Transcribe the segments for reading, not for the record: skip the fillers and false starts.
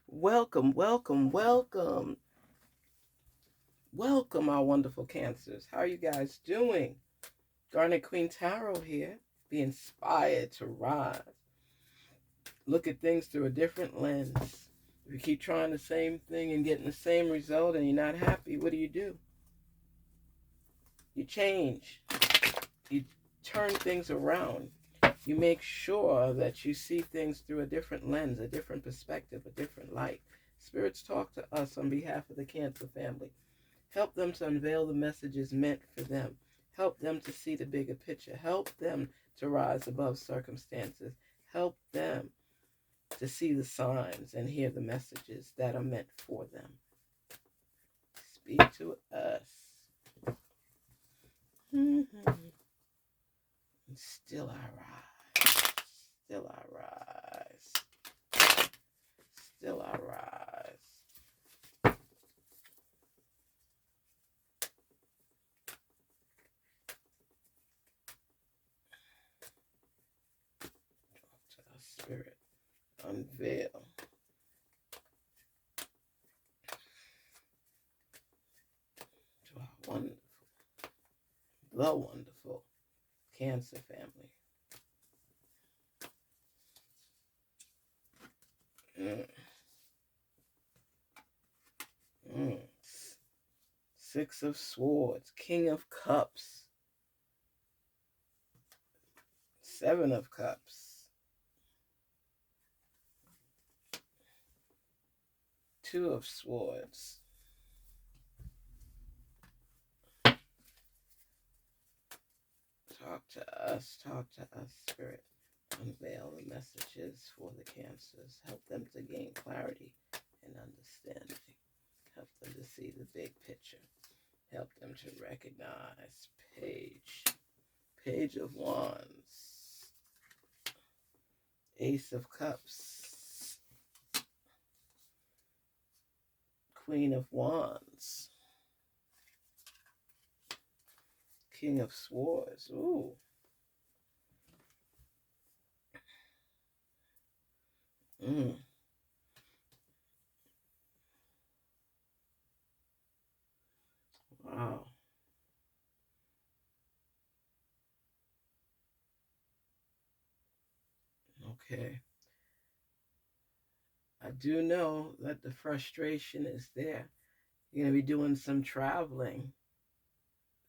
Welcome, welcome, welcome. Welcome, our wonderful Cancers. How are you guys doing? Garnetqueentarot here. Be inspired to rise. Look at things through a different lens. If you keep trying the same thing and getting the same result and you're not happy, what do? You change. You turn things around. You make sure that you see things through a different lens, a different perspective, a different light. Spirits talk to us on behalf of the Cancer family. Help them to unveil the messages meant for them. Help them to see the bigger picture. Help them to rise above circumstances. Help them to see the signs and hear the messages that are meant for them. Speak to us. Still I rise. Still I rise. Still I rise. Talk to our spirit. Unveil. To our wonderful, the wonderful Cancer family. Mm. Mm. Six of Swords, King of Cups, Seven of Cups, Two of Swords. Talk to us, Spirit. Unveil the messages for the Cancers. Help them to gain clarity and understanding. Help them to see the big picture. Help them to recognize Page of Wands, Ace of Cups, Queen of Wands, King of Swords. Ooh. Mm. Wow. Okay. I do know that the frustration is there. You're going to be doing some traveling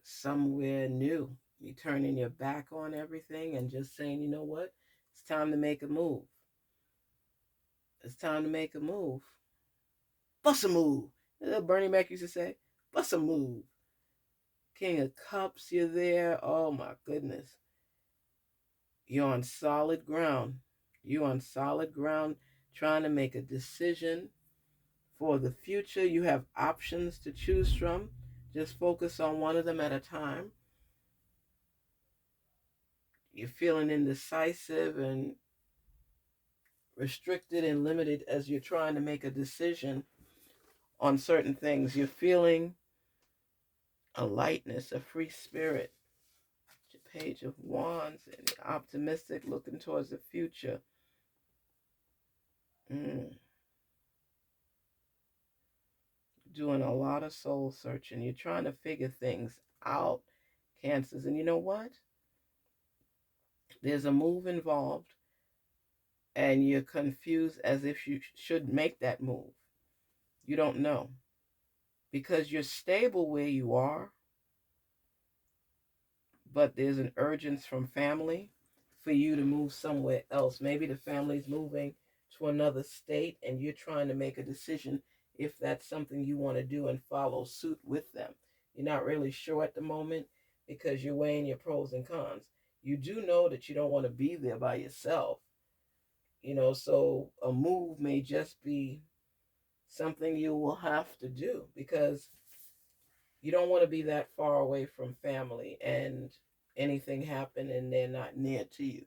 somewhere new. You're turning your back on everything and just saying, you know what? It's time to make a move. It's time to make a move. Bust a move. Bernie Mac used to say, bust a move. King of Cups, you're there. Oh my goodness. You're on solid ground. You're on solid ground trying to make a decision for the future. You have options to choose from. Just focus on one of them at a time. You're feeling indecisive and restricted and limited as you're trying to make a decision on certain things. You're feeling a lightness, a free spirit. Page of Wands and optimistic, looking towards the future. Doing a lot of soul searching. You're trying to figure things out, Cancers. And you know what? There's a move involved, and you're confused as if you should make that move. You don't know. Because you're stable where you are, but there's an urgence from family for you to move somewhere else. Maybe the family's moving to another state, and you're trying to make a decision if that's something you want to do and follow suit with them. You're not really sure at the moment because you're weighing your pros and cons. You do know that you don't want to be there by yourself, so a move may just be something you will have to do because you don't want to be that far away from family and anything happen and they're not near to you.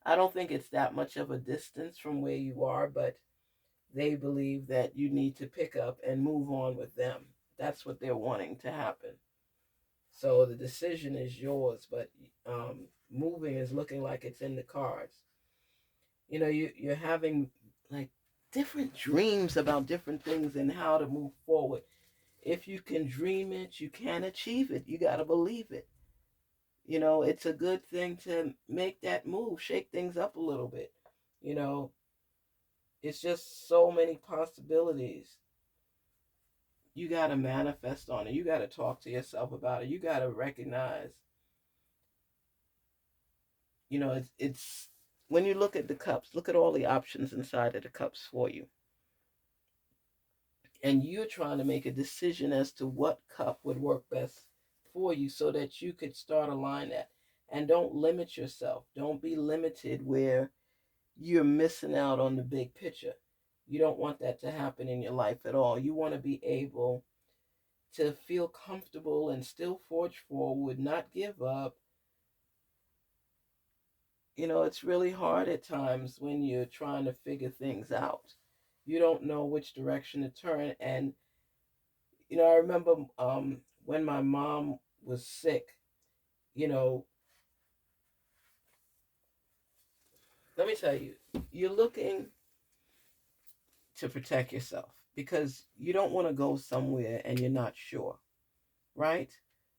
I don't think it's that much of a distance from where you are, but they believe that you need to pick up and move on with them. That's what they're wanting to happen. So the decision is yours, but moving is looking like it's in the cards. You're having like different dreams about different things and how to move forward. If you can dream it, you can achieve it. You got to believe it. You know, it's a good thing to make that move, shake things up a little bit. You know, it's just so many possibilities. You got to manifest on it. You got to talk to yourself about it. You got to recognize, you know, it's when you look at the cups, look at all the options inside of the cups for you. And you're trying to make a decision as to what cup would work best for you so that you could start a line that. And don't limit yourself. Don't be limited where you're missing out on the big picture. You don't want that to happen in your life at all. You want to be able to feel comfortable and still forge forward, not give up. You know, it's really hard at times when you're trying to figure things out. You don't know which direction to turn. And, you know, I remember when my mom was sick, you know, let me tell you, you're looking to protect yourself because you don't want to go somewhere and you're not sure, right?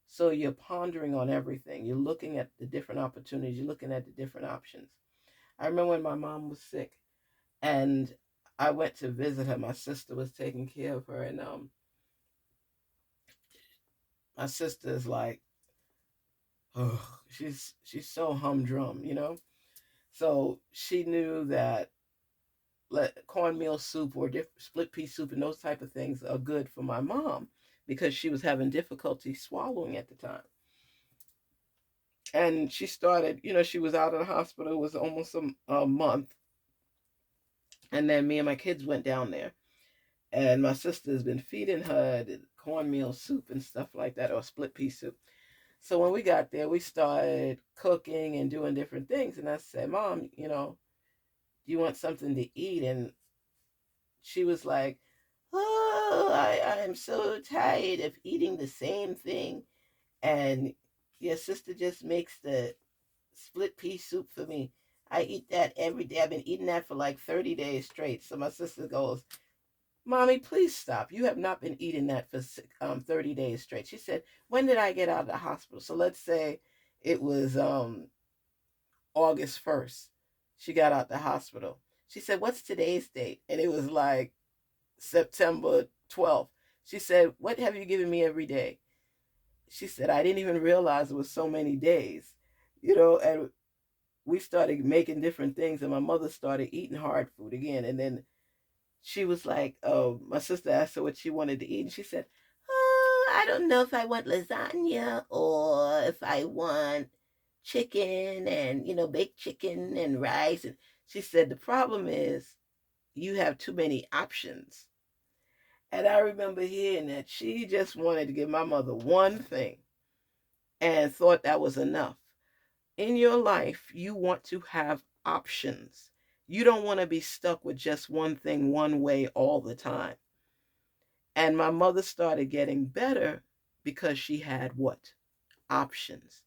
So you're pondering on everything. You're looking at the different opportunities. You're looking at the different options. I remember when my mom was sick and I went to visit her. My sister was taking care of her, and my sister is like, oh, she's so humdrum, you know. So she knew that cornmeal soup or split pea soup and those type of things are good for my mom because she was having difficulty swallowing at the time. And she started, you know, she was out of the hospital. It was almost a month. And then me and my kids went down there. And my sister's been feeding her the cornmeal soup and stuff like that, or split pea soup. So when we got there, we started cooking and doing different things. And I said, Mom, you know, do you want something to eat? And she was like, oh, I am so tired of eating the same thing. And your sister just makes the split pea soup for me. I eat that every day. I've been eating that for like 30 days straight. So my sister goes, Mommy, please stop. You have not been eating that for 30 days straight. She said, when did I get out of the hospital? So let's say it was August 1st. She got out the hospital. She said, what's today's date? And it was like September 12th. She said, what have you given me every day? She said, I didn't even realize it was so many days. You know, and we started making different things, and my mother started eating hard food again. And then she was like, oh, my sister asked her what she wanted to eat, and she said, oh, I don't know if I want lasagna or if I want chicken and, you know, baked chicken and rice. And she said, the problem is you have too many options. And I remember hearing that she just wanted to give my mother one thing and thought that was enough. In your life, you want to have options. You don't want to be stuck with just one thing one way all the time. And my mother started getting better because she had what? Options.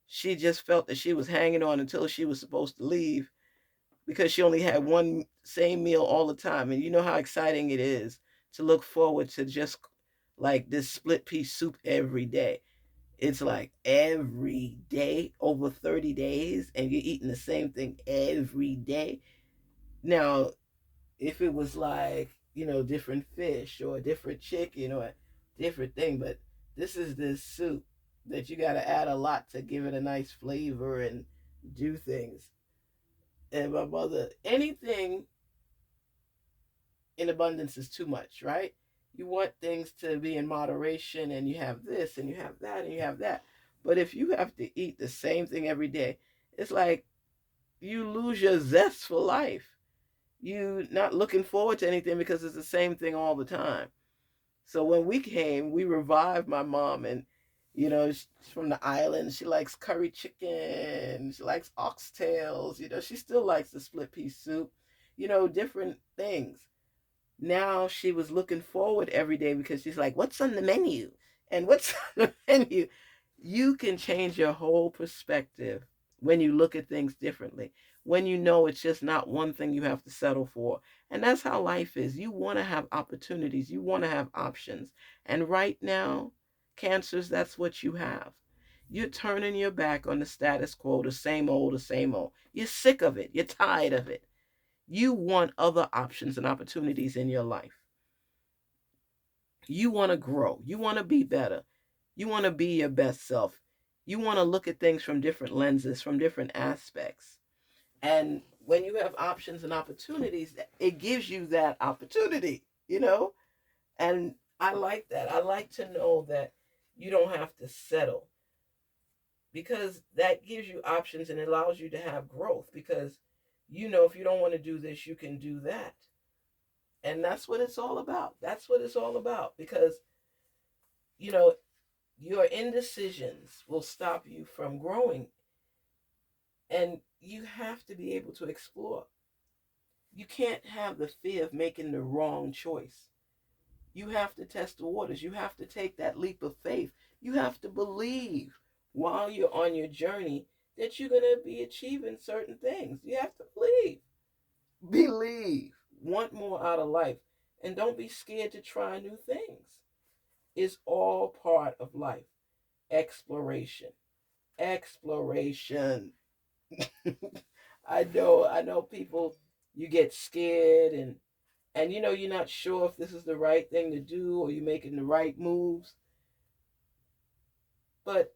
She just felt that she was hanging on until she was supposed to leave because she only had one same meal all the time. And you know how exciting it is to look forward to just like this split pea soup every day. It's like every day over 30 days and you're eating the same thing every day. Now, if it was like, you know, different fish or different chicken or a different thing, but this is this soup that you got to add a lot to give it a nice flavor and do things. And my mother, anything in abundance is too much, right? You want things to be in moderation, and you have this and you have that and you have that. But if you have to eat the same thing every day, it's like you lose your zest for life. You not looking forward to anything because it's the same thing all the time. So when we came, we revived my mom, and you know, she's from the island. She likes curry chicken. She likes oxtails. You know, she still likes the split pea soup. You know, different things. Now she was looking forward every day because she's like, what's on the menu? And what's on the menu? You can change your whole perspective when you look at things differently. When you know it's just not one thing you have to settle for. And that's how life is. You want to have opportunities. You want to have options. And right now, Cancers, that's what you have. You're turning your back on the status quo, the same old, the same old. You're sick of it. You're tired of it. You want other options and opportunities in your life. You want to grow. You want to be better. You want to be your best self. You want to look at things from different lenses, from different aspects. And when you have options and opportunities, it gives you that opportunity, you know? And I like that. I like to know that you don't have to settle, because that gives you options and allows you to have growth, because you know if you don't want to do this, you can do that. And that's what it's all about. That's what it's all about, because you know your indecisions will stop you from growing, and you have to be able to explore. You can't have the fear of making the wrong choice. You have to test the waters. You have to take that leap of faith. You have to believe while you're on your journey that you're going to be achieving certain things. You have to believe. Believe. Want more out of life. And don't be scared to try new things. It's all part of life. Exploration. Exploration. I know people, you get scared, and you know you're not sure if this is the right thing to do or you're making the right moves. But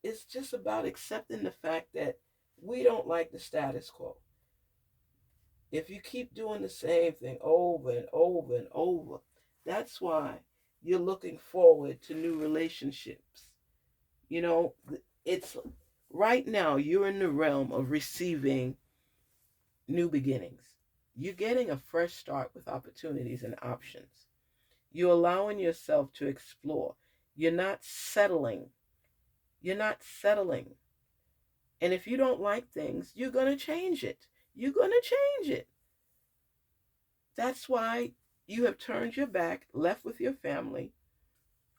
it's just about accepting the fact that we don't like the status quo. If you keep doing the same thing over and over and over, that's why you're looking forward to new relationships. You know, it's right now you're in the realm of receiving new beginnings. You're getting a fresh start with opportunities and options. You're allowing yourself to explore. You're not settling. You're not settling. And if you don't like things, you're going to change it. You're going to change it. That's why you have turned your back, left with your family,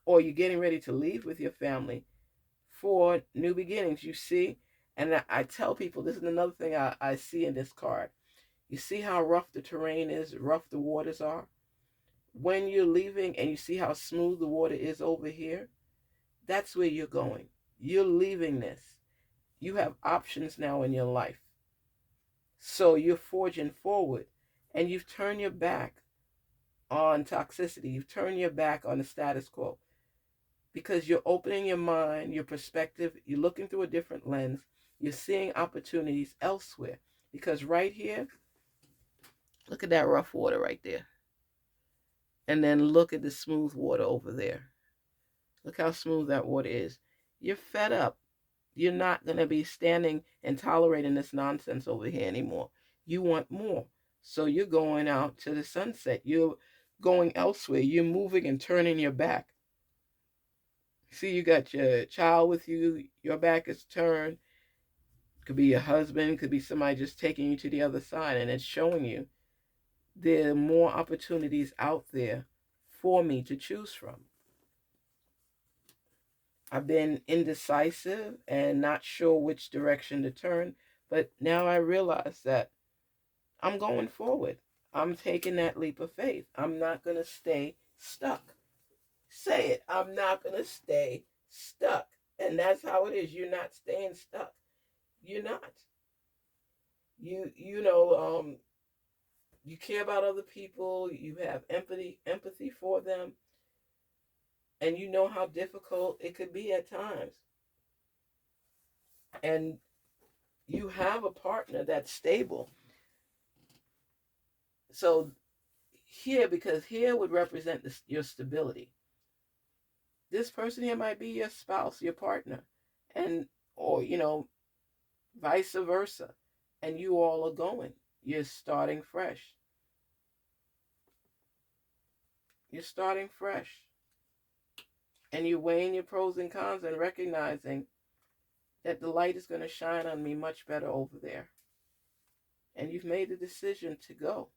or you're getting ready to leave with your family for new beginnings. You see, and I tell people, this is another thing I see in this card. You see how rough the terrain is, rough the waters are? When you're leaving and you see how smooth the water is over here, that's where you're going. You're leaving this. You have options now in your life. So you're forging forward, and you've turned your back on toxicity. You've turned your back on the status quo, because you're opening your mind, your perspective. You're looking through a different lens. You're seeing opportunities elsewhere. Because right here, look at that rough water right there. And then look at the smooth water over there. Look how smooth that water is. You're fed up. You're not going to be standing and tolerating this nonsense over here anymore. You want more. So you're going out to the sunset. You're going elsewhere. You're moving and turning your back. See, you got your child with you. Your back is turned. Could be your husband. Could be somebody just taking you to the other side. And it's showing you there are more opportunities out there for me to choose from. I've been indecisive and not sure which direction to turn, but now I realize that I'm going forward. I'm taking that leap of faith. I'm not going to stay stuck. Say it. I'm not going to stay stuck. And that's how it is. You're not staying stuck. You're not. You care about other people. You have empathy for them. And you know how difficult it could be at times. And you have a partner that's stable. So here, because here would represent your stability. This person here might be your spouse, your partner, and or vice versa. And you all are going. You're starting fresh. You're starting fresh. And you're weighing your pros and cons and recognizing that the light is going to shine on me much better over there. And you've made the decision to go.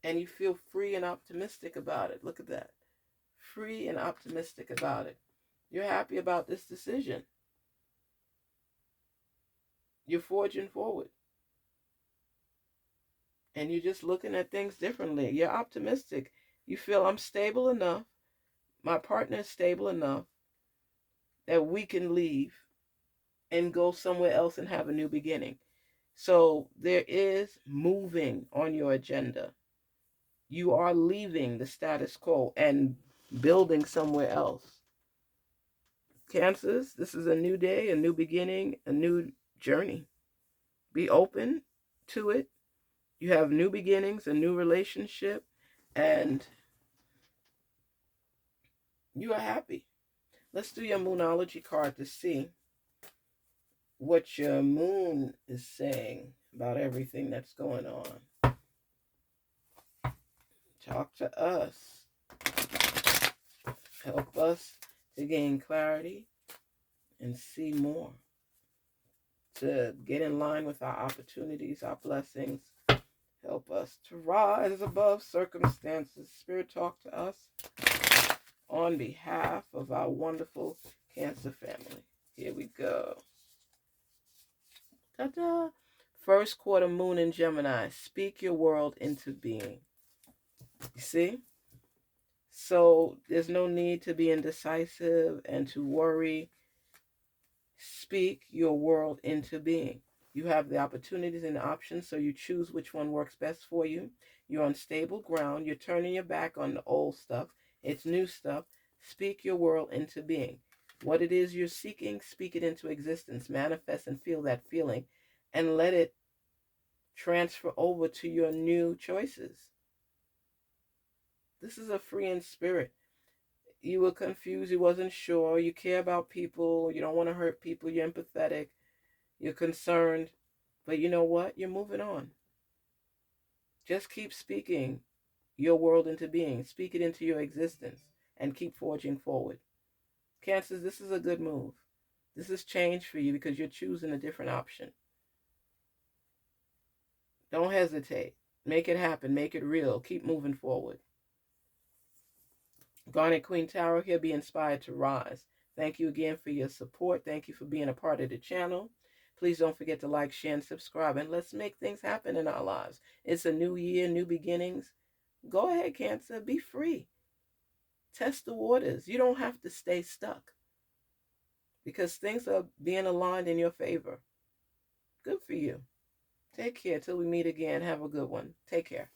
And you feel free and optimistic about it. Look at that. Free and optimistic about it. You're happy about this decision. You're forging forward. And you're just looking at things differently. You're optimistic. You feel I'm stable enough, my partner is stable enough that we can leave and go somewhere else and have a new beginning. So there is moving on your agenda. You are leaving the status quo and building somewhere else. Cancers, this is a new day, a new beginning, a new journey. Be open to it. You have new beginnings, a new relationship, and you are happy. Let's do your Moonology card to see what your moon is saying about everything that's going on. Talk to us. Help us to gain clarity and see more. To get in line with our opportunities, our blessings. Help us to rise above circumstances. Spirit, talk to us on behalf of our wonderful Cancer family. Here we go. Ta-da! First quarter moon in Gemini. Speak your world into being. You see? So there's no need to be indecisive and to worry. Speak your world into being. You have the opportunities and the options, so you choose which one works best for you. You're on stable ground. You're turning your back on the old stuff. It's new stuff. Speak your world into being. What it is you're seeking, speak it into existence. Manifest and feel that feeling and let it transfer over to your new choices. This is a freeing spirit. You were confused, you wasn't sure, you care about people, you don't want to hurt people, you're empathetic, you're concerned, but you know what? You're moving on. Just keep speaking your world into being. Speak it into your existence and keep forging forward. Cancers, this is a good move. This is change for you because you're choosing a different option. Don't hesitate. Make it happen. Make it real. Keep moving forward. Garnetqueentarot here. Be inspired to rise. Thank you again for your support. Thank you for being a part of the channel. Please don't forget to like, share, and subscribe. And let's make things happen in our lives. It's a new year, new beginnings. Go ahead, Cancer. Be free. Test the waters. You don't have to stay stuck because things are being aligned in your favor. Good for you. Take care till we meet again. Have a good one. Take care.